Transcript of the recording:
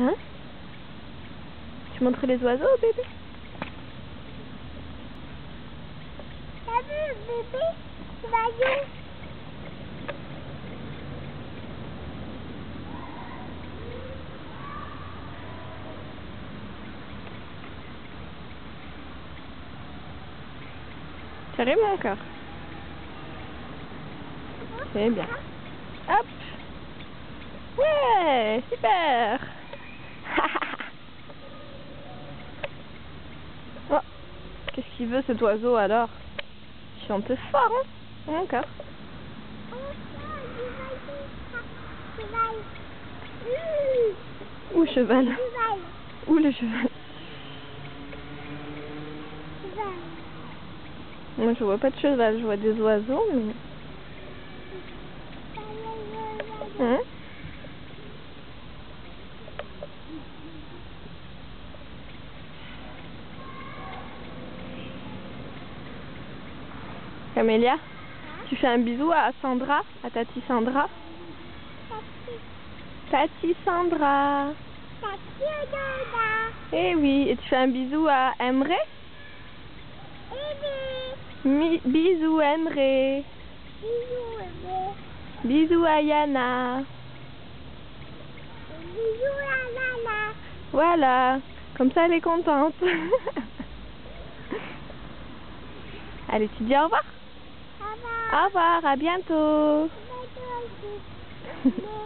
Hein? Tu montres les oiseaux au bébé? T'as vu le bébé? L'oiseau? Carré mon cœur. C'est bien. Hop! Ouais! Super! Oh! Qu'est-ce qu'il veut cet oiseau alors? Il chante fort, hein? Mon cœur. Où cheval? Où le cheval? Moi je vois pas de cheval, je vois des oiseaux, mais... Hein? Camélia, tu fais un bisou à Sandra, à Tati Sandra? Tati Sandra. Eh oui, et tu fais un bisou à Emre? Bisous Emre. Bisous à Yana. Bisous à Nana. Voilà, comme ça elle est contente. Allez, tu dis au revoir. Au revoir. Au revoir, à bientôt. À bientôt.